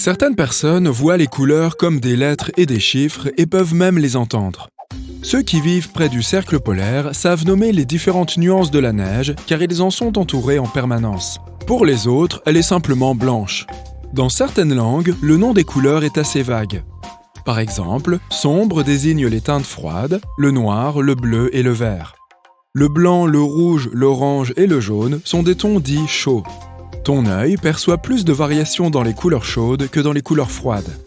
Certaines personnes voient les couleurs comme des lettres et des chiffres et peuvent même les entendre. Ceux qui vivent près du cercle polaire savent nommer les différentes nuances de la neige car ils en sont entourés en permanence. Pour les autres, elle est simplement blanche. Dans certaines langues, le nom des couleurs est assez vague. Par exemple, sombre désigne les teintes froides, le noir, le bleu et le vert. Le blanc, le rouge, l'orange et le jaune sont des tons dits chauds. Ton œil perçoit plus de variations dans les couleurs chaudes que dans les couleurs froides.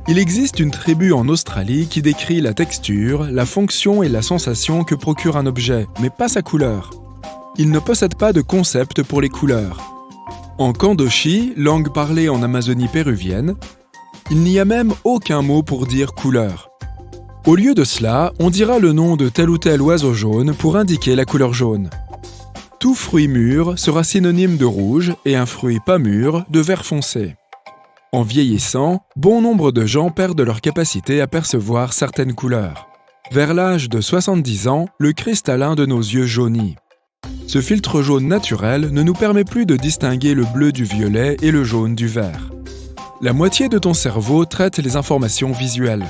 Il existe une tribu en Australie qui décrit la texture, la fonction et la sensation que procure un objet, mais pas sa couleur. Ils ne possèdent pas de concept pour les couleurs. En Kandoshi, langue parlée en Amazonie péruvienne, il n'y a même aucun mot pour dire couleur. Au lieu de cela, on dira le nom de tel ou tel oiseau jaune pour indiquer la couleur jaune. Tout fruit mûr sera synonyme de rouge et un fruit pas mûr de vert foncé. En vieillissant, bon nombre de gens perdent leur capacité à percevoir certaines couleurs. Vers l'âge de 70 ans, le cristallin de nos yeux jaunit. Ce filtre jaune naturel ne nous permet plus de distinguer le bleu du violet et le jaune du vert. La moitié de ton cerveau traite les informations visuelles.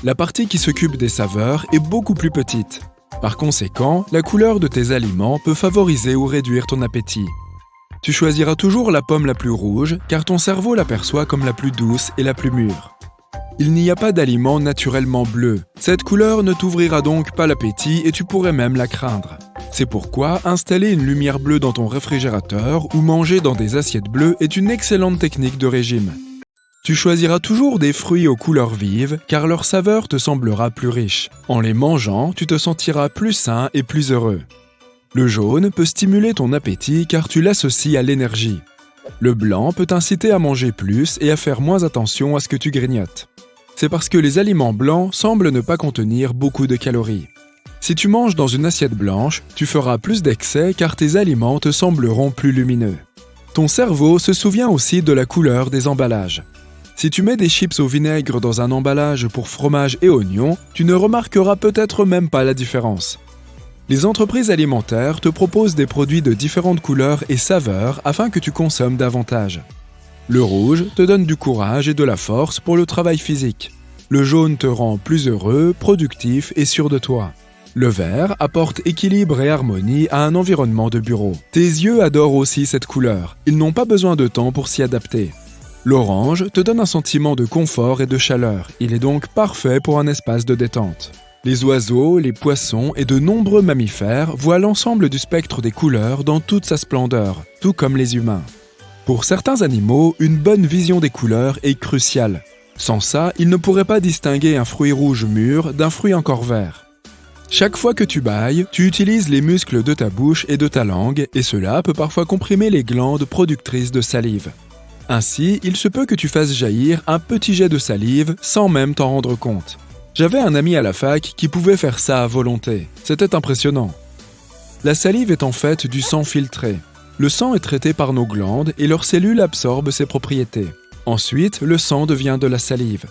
La partie qui s'occupe des saveurs est beaucoup plus petite. Par conséquent, la couleur de tes aliments peut favoriser ou réduire ton appétit. Tu choisiras toujours la pomme la plus rouge, car ton cerveau l'aperçoit comme la plus douce et la plus mûre. Il n'y a pas d'aliment naturellement bleu. Cette couleur ne t'ouvrira donc pas l'appétit et tu pourrais même la craindre. C'est pourquoi installer une lumière bleue dans ton réfrigérateur ou manger dans des assiettes bleues est une excellente technique de régime. Tu choisiras toujours des fruits aux couleurs vives, car leur saveur te semblera plus riche. En les mangeant, tu te sentiras plus sain et plus heureux. Le jaune peut stimuler ton appétit car tu l'associes à l'énergie. Le blanc peut t'inciter à manger plus et à faire moins attention à ce que tu grignotes. C'est parce que les aliments blancs semblent ne pas contenir beaucoup de calories. Si tu manges dans une assiette blanche, tu feras plus d'excès car tes aliments te sembleront plus lumineux. Ton cerveau se souvient aussi de la couleur des emballages. Si tu mets des chips au vinaigre dans un emballage pour fromage et oignons, tu ne remarqueras peut-être même pas la différence. Les entreprises alimentaires te proposent des produits de différentes couleurs et saveurs afin que tu consommes davantage. Le rouge te donne du courage et de la force pour le travail physique. Le jaune te rend plus heureux, productif et sûr de toi. Le vert apporte équilibre et harmonie à un environnement de bureau. Tes yeux adorent aussi cette couleur. Ils n'ont pas besoin de temps pour s'y adapter. L'orange te donne un sentiment de confort et de chaleur. Il est donc parfait pour un espace de détente. Les oiseaux, les poissons et de nombreux mammifères voient l'ensemble du spectre des couleurs dans toute sa splendeur, tout comme les humains. Pour certains animaux, une bonne vision des couleurs est cruciale. Sans ça, ils ne pourraient pas distinguer un fruit rouge mûr d'un fruit encore vert. Chaque fois que tu bâilles, tu utilises les muscles de ta bouche et de ta langue, et cela peut parfois comprimer les glandes productrices de salive. Ainsi, il se peut que tu fasses jaillir un petit jet de salive sans même t'en rendre compte. J'avais un ami à la fac qui pouvait faire ça à volonté. C'était impressionnant. La salive est en fait du sang filtré. Le sang est traité par nos glandes et leurs cellules absorbent ses propriétés. Ensuite, le sang devient de la salive.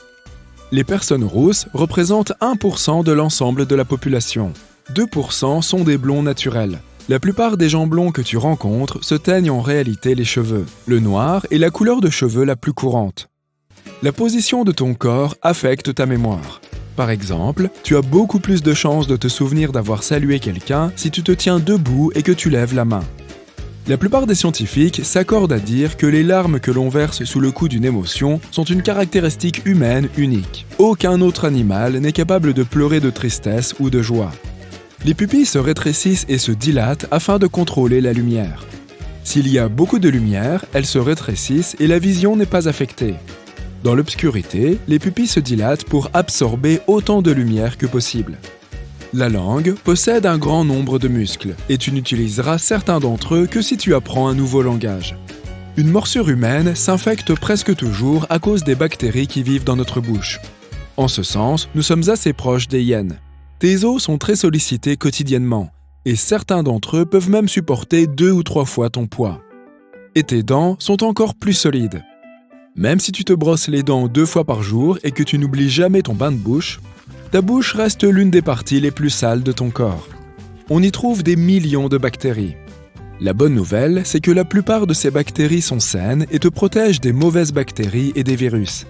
Les personnes rousses représentent 1% de l'ensemble de la population. 2% sont des blonds naturels. La plupart des gens blonds que tu rencontres se teignent en réalité les cheveux. Le noir est la couleur de cheveux la plus courante. La position de ton corps affecte ta mémoire. Par exemple, tu as beaucoup plus de chances de te souvenir d'avoir salué quelqu'un si tu te tiens debout et que tu lèves la main. La plupart des scientifiques s'accordent à dire que les larmes que l'on verse sous le coup d'une émotion sont une caractéristique humaine unique. Aucun autre animal n'est capable de pleurer de tristesse ou de joie. Les pupilles se rétrécissent et se dilatent afin de contrôler la lumière. S'il y a beaucoup de lumière, elles se rétrécissent et la vision n'est pas affectée. Dans l'obscurité, les pupilles se dilatent pour absorber autant de lumière que possible. La langue possède un grand nombre de muscles et tu n'utiliseras certains d'entre eux que si tu apprends un nouveau langage. Une morsure humaine s'infecte presque toujours à cause des bactéries qui vivent dans notre bouche. En ce sens, nous sommes assez proches des hyènes. Tes os sont très sollicités quotidiennement et certains d'entre eux peuvent même supporter 2 ou 3 fois ton poids. Et tes dents sont encore plus solides. Même si tu te brosses les dents 2 fois par jour et que tu n'oublies jamais ton bain de bouche, ta bouche reste l'une des parties les plus sales de ton corps. On y trouve des millions de bactéries. La bonne nouvelle, c'est que la plupart de ces bactéries sont saines et te protègent des mauvaises bactéries et des virus.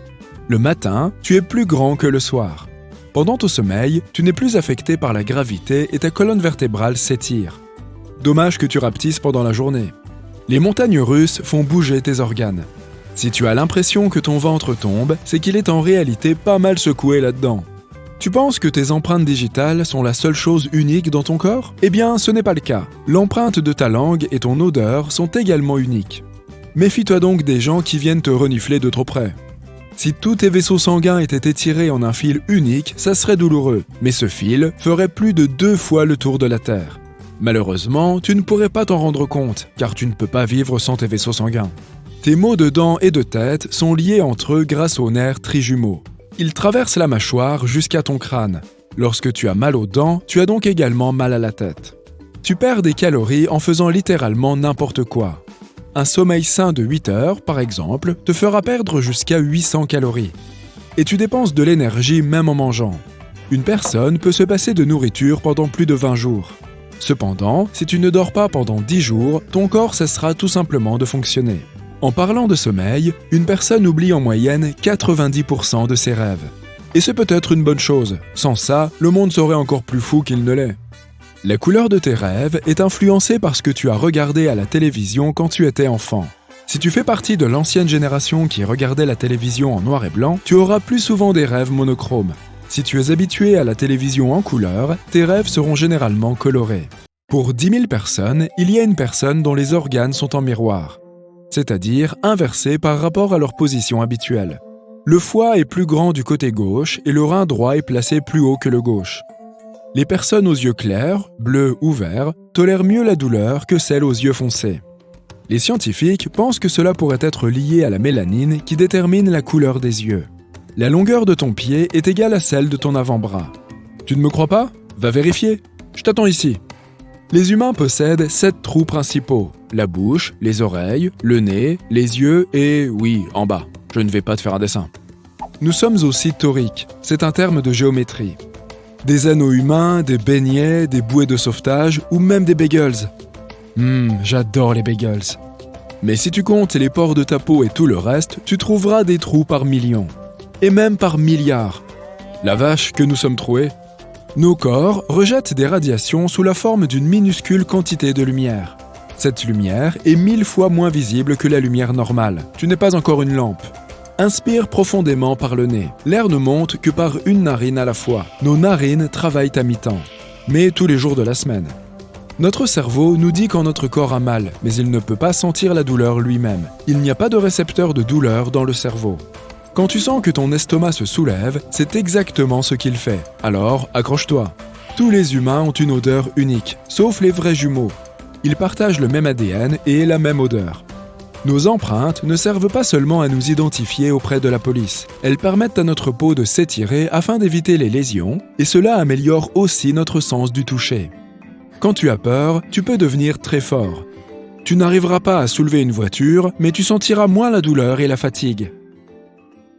Le matin, tu es plus grand que le soir. Pendant ton sommeil, tu n'es plus affecté par la gravité et ta colonne vertébrale s'étire. Dommage que tu rapetisses pendant la journée. Les montagnes russes font bouger tes organes. Si tu as l'impression que ton ventre tombe, c'est qu'il est en réalité pas mal secoué là-dedans. Tu penses que tes empreintes digitales sont la seule chose unique dans ton corps ? Eh bien, ce n'est pas le cas. L'empreinte de ta langue et ton odeur sont également uniques. Méfie-toi donc des gens qui viennent te renifler de trop près. Si tous tes vaisseaux sanguins étaient étirés en un fil unique, ça serait douloureux, mais ce fil ferait plus de 2 fois le tour de la Terre. Malheureusement, tu ne pourrais pas t'en rendre compte, car tu ne peux pas vivre sans tes vaisseaux sanguins. Tes maux de dents et de tête sont liés entre eux grâce aux nerfs trijumeaux. Ils traversent la mâchoire jusqu'à ton crâne. Lorsque tu as mal aux dents, tu as donc également mal à la tête. Tu perds des calories en faisant littéralement n'importe quoi. Un sommeil sain de 8 heures, par exemple, te fera perdre jusqu'à 800 calories. Et tu dépenses de l'énergie même en mangeant. Une personne peut se passer de nourriture pendant plus de 20 jours. Cependant, si tu ne dors pas pendant 10 jours, ton corps cessera tout simplement de fonctionner. En parlant de sommeil, une personne oublie en moyenne 90% de ses rêves. Et c'est peut-être une bonne chose. Sans ça, le monde serait encore plus fou qu'il ne l'est. La couleur de tes rêves est influencée par ce que tu as regardé à la télévision quand tu étais enfant. Si tu fais partie de l'ancienne génération qui regardait la télévision en noir et blanc, tu auras plus souvent des rêves monochromes. Si tu es habitué à la télévision en couleur, tes rêves seront généralement colorés. Pour 10 000 personnes, il y a une personne dont les organes sont en miroir, c'est-à-dire inversés par rapport à leur position habituelle. Le foie est plus grand du côté gauche et le rein droit est placé plus haut que le gauche. Les personnes aux yeux clairs, bleus ou verts, tolèrent mieux la douleur que celles aux yeux foncés. Les scientifiques pensent que cela pourrait être lié à la mélanine qui détermine la couleur des yeux. La longueur de ton pied est égale à celle de ton avant-bras. Tu ne me crois pas ? Va vérifier. Je t'attends ici. Les humains possèdent 7 trous principaux. La bouche, les oreilles, le nez, les yeux et, oui, en bas. Je ne vais pas te faire un dessin. Nous sommes aussi toriques. C'est un terme de géométrie. Des anneaux humains, des beignets, des bouées de sauvetage ou même des bagels. J'adore les bagels. Mais si tu comptes les pores de ta peau et tout le reste, tu trouveras des trous par millions. Et même par milliards. La vache que nous sommes troués. Nos corps rejettent des radiations sous la forme d'une minuscule quantité de lumière. Cette lumière est 1000 fois moins visible que la lumière normale. Tu n'es pas encore une lampe. Inspire profondément par le nez. L'air ne monte que par une narine à la fois. Nos narines travaillent à mi-temps, mais tous les jours de la semaine. Notre cerveau nous dit quand notre corps a mal, mais il ne peut pas sentir la douleur lui-même. Il n'y a pas de récepteur de douleur dans le cerveau. Quand tu sens que ton estomac se soulève, c'est exactement ce qu'il fait. Alors, accroche-toi. Tous les humains ont une odeur unique, sauf les vrais jumeaux. Ils partagent le même ADN et la même odeur. Nos empreintes ne servent pas seulement à nous identifier auprès de la police. Elles permettent à notre peau de s'étirer afin d'éviter les lésions, et cela améliore aussi notre sens du toucher. Quand tu as peur, tu peux devenir très fort. Tu n'arriveras pas à soulever une voiture, mais tu sentiras moins la douleur et la fatigue.